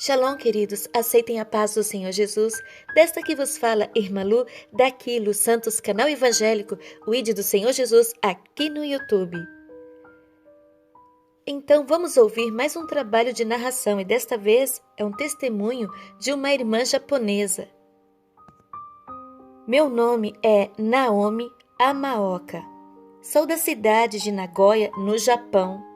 Shalom, queridos, aceitem a paz do Senhor Jesus. Desta que vos fala, Irmã Lu, daqui, Lu Santos, canal evangélico, o ID do Senhor Jesus, aqui no YouTube. Então, vamos ouvir mais um trabalho de narração e desta vez é um testemunho de uma irmã japonesa. Meu nome é Naomi Amaoka. Sou da cidade de Nagoya, no Japão.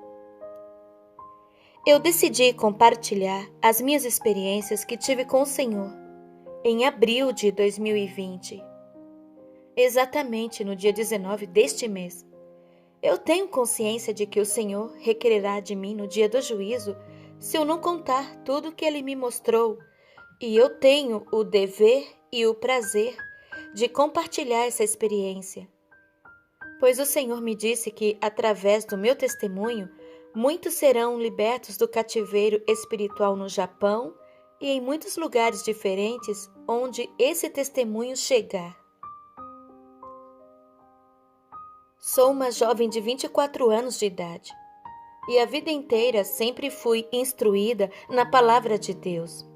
Eu decidi compartilhar as minhas experiências que tive com o Senhor em abril de 2020, exatamente no dia 19 deste mês. Eu tenho consciência de que o Senhor requererá de mim no dia do juízo se eu não contar tudo o que Ele me mostrou, e eu tenho o dever e o prazer de compartilhar essa experiência. Pois o Senhor me disse que, através do meu testemunho, muitos serão libertos do cativeiro espiritual no Japão e em muitos lugares diferentes onde esse testemunho chegar. Sou uma jovem de 24 anos de idade e a vida inteira sempre fui instruída na palavra de Deus.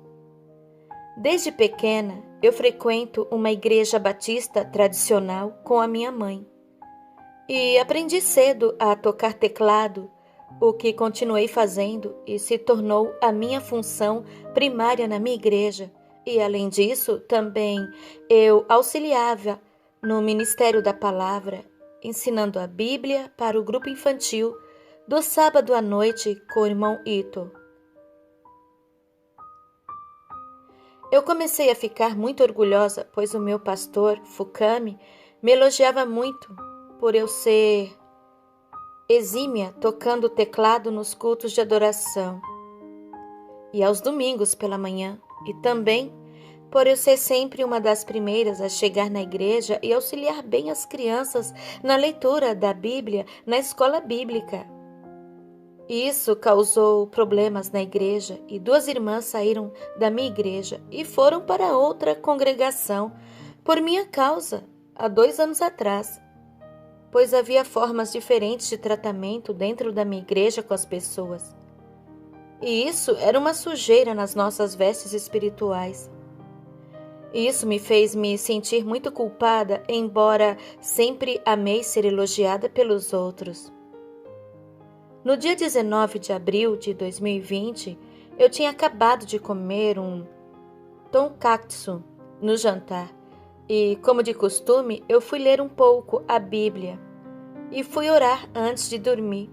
Desde pequena, eu frequento uma igreja batista tradicional com a minha mãe e aprendi cedo a tocar teclado, o que continuei fazendo e se tornou a minha função primária na minha igreja. E, além disso, também eu auxiliava no Ministério da Palavra, ensinando a Bíblia para o grupo infantil do sábado à noite com o irmão Ito. Eu comecei a ficar muito orgulhosa, pois o meu pastor, Fukami, me elogiava muito por eu ser exímia tocando teclado nos cultos de adoração e aos domingos pela manhã, e também por eu ser sempre uma das primeiras a chegar na igreja e auxiliar bem as crianças na leitura da Bíblia na escola bíblica. Isso causou problemas na igreja e 2 irmãs saíram da minha igreja e foram para outra congregação por minha causa, há 2 anos atrás. Pois havia formas diferentes de tratamento dentro da minha igreja com as pessoas. E isso era uma sujeira nas nossas vestes espirituais. Isso me fez me sentir muito culpada, embora sempre amei ser elogiada pelos outros. No dia 19 de abril de 2020, eu tinha acabado de comer um tonkatsu no jantar. E, como de costume, eu fui ler um pouco a Bíblia e fui orar antes de dormir.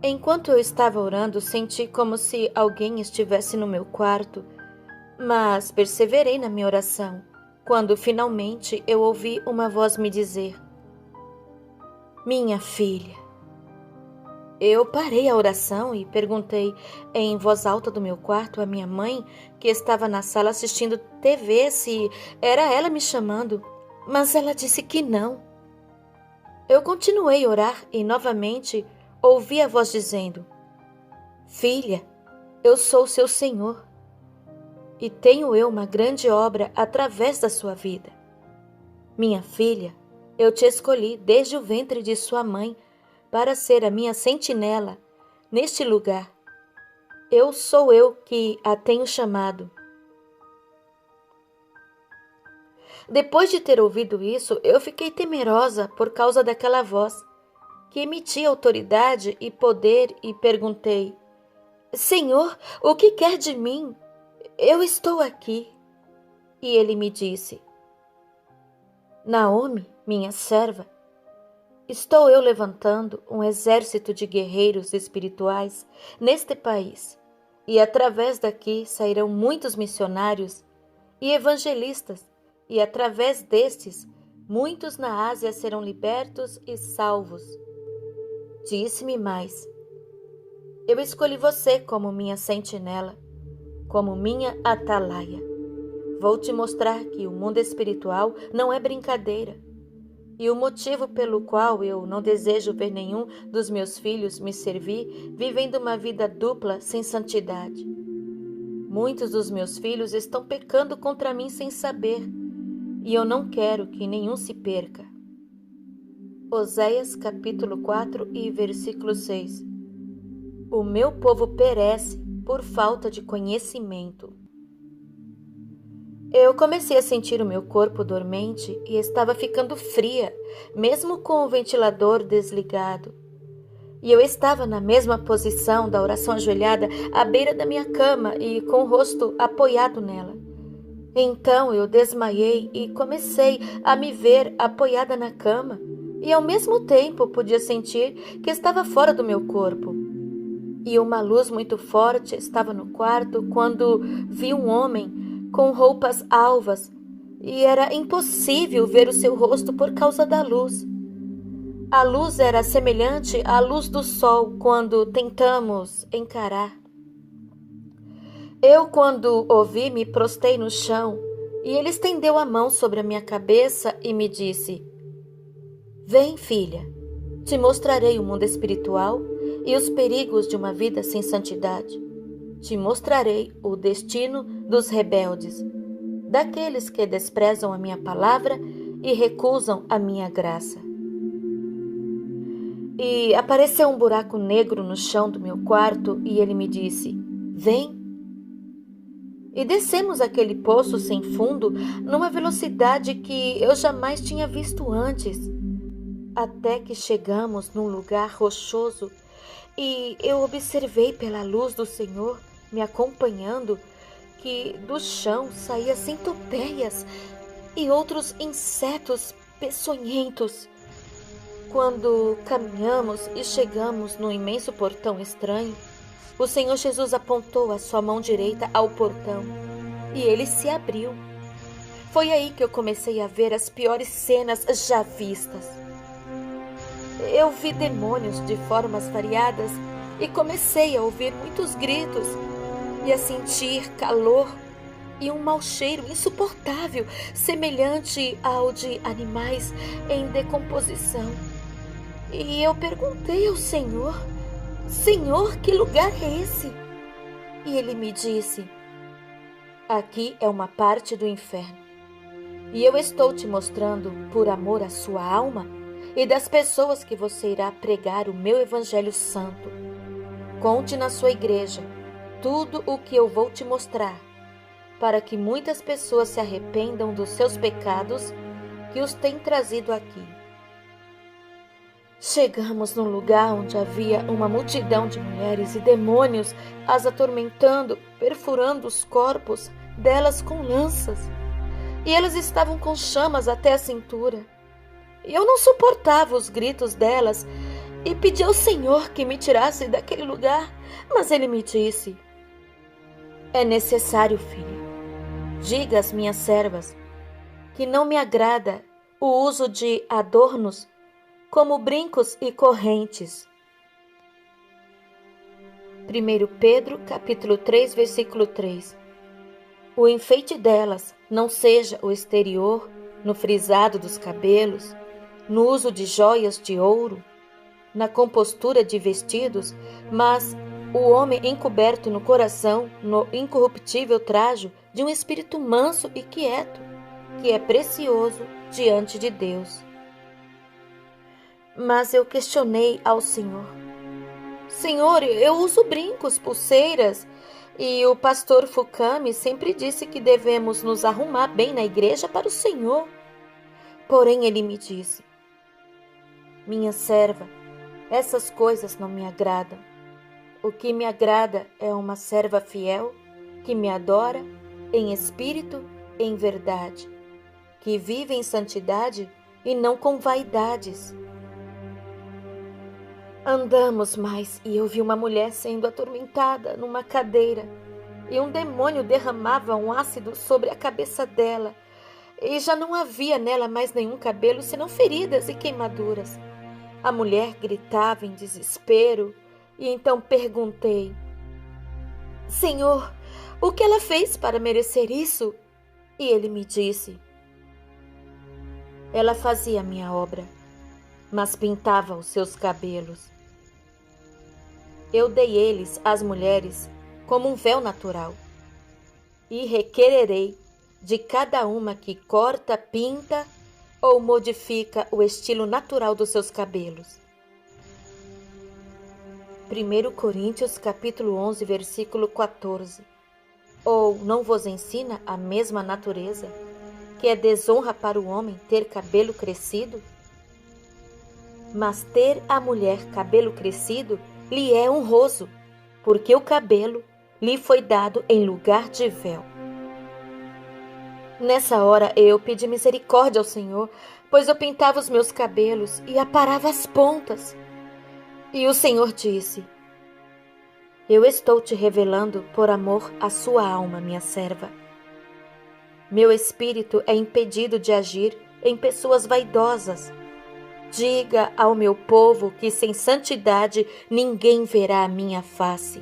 Enquanto eu estava orando, senti como se alguém estivesse no meu quarto, mas perseverei na minha oração, quando finalmente eu ouvi uma voz me dizer: "Minha filha." Eu parei a oração e perguntei em voz alta do meu quarto à minha mãe, que estava na sala assistindo TV, se era ela me chamando, mas ela disse que não. Eu continuei a orar e novamente ouvi a voz dizendo: "Filha, eu sou seu Senhor e tenho eu uma grande obra através da sua vida. Minha filha, eu te escolhi desde o ventre de sua mãe para ser a minha sentinela neste lugar. Sou eu que a tenho chamado." Depois de ter ouvido isso, eu fiquei temerosa por causa daquela voz, que emitia autoridade e poder, e perguntei: "Senhor, o que quer de mim? Eu estou aqui." E ele me disse: "Naomi, minha serva, estou eu levantando um exército de guerreiros espirituais neste país, e através daqui sairão muitos missionários e evangelistas, e através destes, muitos na Ásia serão libertos e salvos." Disse-me mais: "Eu escolhi você como minha sentinela, como minha atalaia. Vou te mostrar que o mundo espiritual não é brincadeira. E o motivo pelo qual eu não desejo ver nenhum dos meus filhos me servir vivendo uma vida dupla sem santidade. Muitos dos meus filhos estão pecando contra mim sem saber, e eu não quero que nenhum se perca." Oséias capítulo 4 e versículo 6. O meu povo perece por falta de conhecimento. Eu comecei a sentir o meu corpo dormente e estava ficando fria, mesmo com o ventilador desligado. E eu estava na mesma posição da oração ajoelhada à beira da minha cama e com o rosto apoiado nela. Então eu desmaiei e comecei a me ver apoiada na cama e ao mesmo tempo podia sentir que estava fora do meu corpo. E uma luz muito forte estava no quarto quando vi um homem com roupas alvas e era impossível ver o seu rosto por causa da luz. A luz era semelhante à luz do sol quando tentamos encarar. Eu, quando o vi, me prostei no chão e ele estendeu a mão sobre a minha cabeça e me disse: Vem, filha, te mostrarei o mundo espiritual e os perigos de uma vida sem santidade. Te mostrarei o destino dos rebeldes, daqueles que desprezam a minha palavra e recusam a minha graça. E apareceu um buraco negro no chão do meu quarto e ele me disse: Vem. E descemos aquele poço sem fundo numa velocidade que eu jamais tinha visto antes, até que chegamos num lugar rochoso e eu observei pela luz do Senhor me acompanhando que do chão saía centopeias e outros insetos peçonhentos. Quando caminhamos e chegamos num imenso portão estranho, o Senhor Jesus apontou a sua mão direita ao portão e ele se abriu. Foi aí que eu comecei a ver as piores cenas já vistas. Eu vi demônios de formas variadas e comecei a ouvir muitos gritos e a sentir calor e um mau cheiro insuportável, semelhante ao de animais em decomposição. E eu perguntei ao Senhor: Senhor, que lugar é esse? E ele me disse: Aqui é uma parte do inferno. E eu estou te mostrando, por amor à sua alma e das pessoas que você irá pregar o meu evangelho santo. Conte na sua igreja tudo o que eu vou te mostrar, para que muitas pessoas se arrependam dos seus pecados que os têm trazido aqui. Chegamos num lugar onde havia uma multidão de mulheres e demônios as atormentando, perfurando os corpos delas com lanças. E elas estavam com chamas até a cintura. E eu não suportava os gritos delas e pedi ao Senhor que me tirasse daquele lugar, mas ele me disse: É necessário, filha, diga às minhas servas que não me agrada o uso de adornos como brincos e correntes. 1 Pedro, capítulo 3, versículo 3. O enfeite delas não seja o exterior, no frisado dos cabelos, no uso de joias de ouro, na compostura de vestidos, mas o homem encoberto no coração, no incorruptível trajo de um espírito manso e quieto, que é precioso diante de Deus. Mas eu questionei ao Senhor: Senhor, eu uso brincos, pulseiras, e o pastor Fukami sempre disse que devemos nos arrumar bem na igreja para o Senhor. Porém, ele me disse: Minha serva, essas coisas não me agradam. O que me agrada é uma serva fiel, que me adora em espírito e em verdade, que vive em santidade e não com vaidades. Andamos mais e eu vi uma mulher sendo atormentada numa cadeira e um demônio derramava um ácido sobre a cabeça dela e já não havia nela mais nenhum cabelo senão feridas e queimaduras. A mulher gritava em desespero e então perguntei: Senhor, o que ela fez para merecer isso? E ele me disse: Ela fazia a minha obra, mas pintava os seus cabelos. Eu dei eles às mulheres como um véu natural e requererei de cada uma que corta, pinta ou modifica o estilo natural dos seus cabelos. 1 Coríntios capítulo 11, versículo 14. Ou não vos ensina a mesma natureza, que é desonra para o homem ter cabelo crescido? Mas ter a mulher cabelo crescido lhe é honroso, porque o cabelo lhe foi dado em lugar de véu. Nessa hora eu pedi misericórdia ao Senhor, pois eu pintava os meus cabelos e aparava as pontas. E o Senhor disse: eu estou te revelando por amor à sua alma, minha serva. Meu espírito é impedido de agir em pessoas vaidosas. Diga ao meu povo que sem santidade ninguém verá a minha face.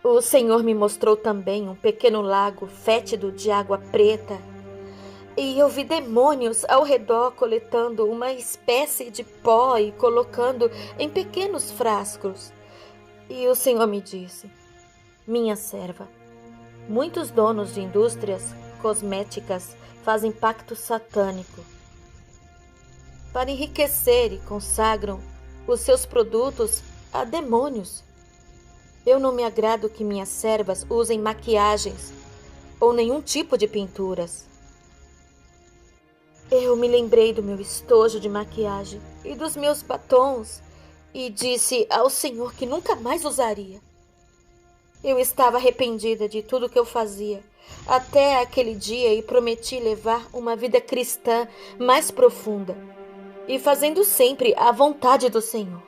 O Senhor me mostrou também um pequeno lago fétido de água preta, e eu vi demônios ao redor coletando uma espécie de pó e colocando em pequenos frascos. E o Senhor me disse: minha serva, muitos donos de indústrias cosméticas fazem pacto satânico para enriquecer e consagram os seus produtos a demônios. Eu não me agrado que minhas servas usem maquiagens ou nenhum tipo de pinturas. Eu me lembrei do meu estojo de maquiagem e dos meus batons e disse ao Senhor que nunca mais usaria. Eu estava arrependida de tudo que eu fazia até aquele dia e prometi levar uma vida cristã mais profunda e fazendo sempre a vontade do Senhor.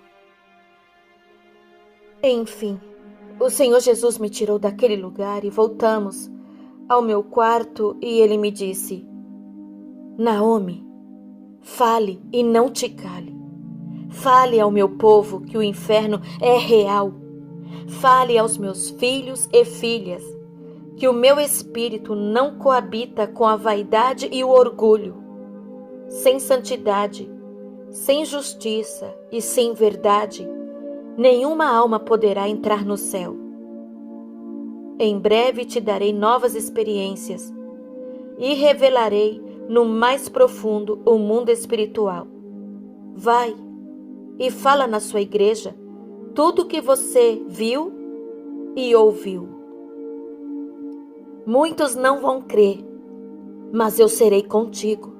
Enfim, o Senhor Jesus me tirou daquele lugar e voltamos ao meu quarto e ele me disse: Naomi, fale e não te cale. Fale ao meu povo que o inferno é real. Fale aos meus filhos e filhas que o meu espírito não coabita com a vaidade e o orgulho. Sem santidade, sem justiça e sem verdade, nenhuma alma poderá entrar no céu. Em breve te darei novas experiências e revelarei no mais profundo o mundo espiritual. Vai e fala na sua igreja tudo o que você viu e ouviu. Muitos não vão crer, mas eu serei contigo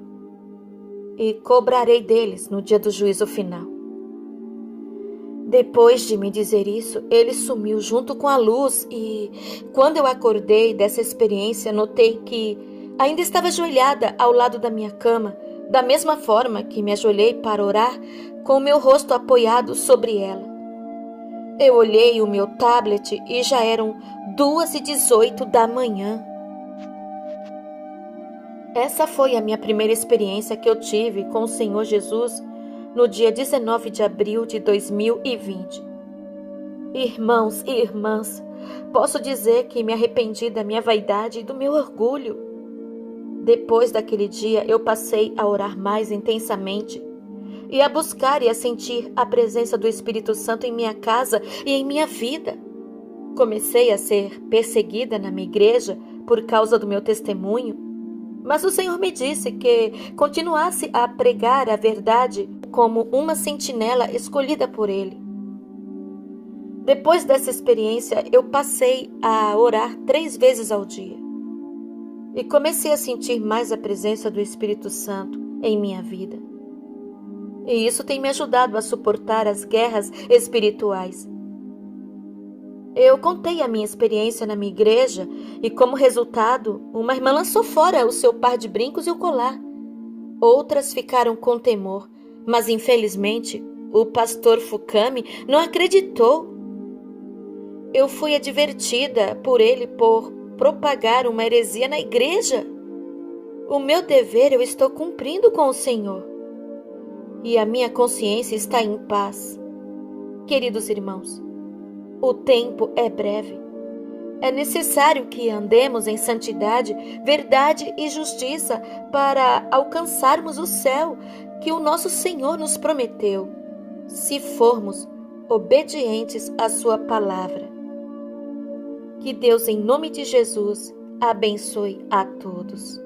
e cobrarei deles no dia do juízo final. Depois de me dizer isso, ele sumiu junto com a luz e, quando eu acordei dessa experiência, notei que ainda estava ajoelhada ao lado da minha cama, da mesma forma que me ajoelhei para orar, com o meu rosto apoiado sobre ela. Eu olhei o meu tablet e já eram 2h18 da manhã. Essa foi a minha primeira experiência que eu tive com o Senhor Jesus no dia 19 de abril de 2020. Irmãos e irmãs, posso dizer que me arrependi da minha vaidade e do meu orgulho. Depois daquele dia, eu passei a orar mais intensamente e a buscar e a sentir a presença do Espírito Santo em minha casa e em minha vida. Comecei a ser perseguida na minha igreja por causa do meu testemunho, mas o Senhor me disse que continuasse a pregar a verdade como uma sentinela escolhida por Ele. Depois dessa experiência, eu passei a orar 3 vezes ao dia e comecei a sentir mais a presença do Espírito Santo em minha vida. E isso tem me ajudado a suportar as guerras espirituais. Eu contei a minha experiência na minha igreja e, como resultado, uma irmã lançou fora o seu par de brincos e o colar. Outras ficaram com temor, mas infelizmente o pastor Fukami não acreditou. Eu fui advertida por ele por propagar uma heresia na igreja. O meu dever eu estou cumprindo com o Senhor. E a minha consciência está em paz. Queridos irmãos, o tempo é breve. É necessário que andemos em santidade, verdade e justiça para alcançarmos o céu que o nosso Senhor nos prometeu, se formos obedientes à sua palavra. Que Deus, em nome de Jesus, abençoe a todos.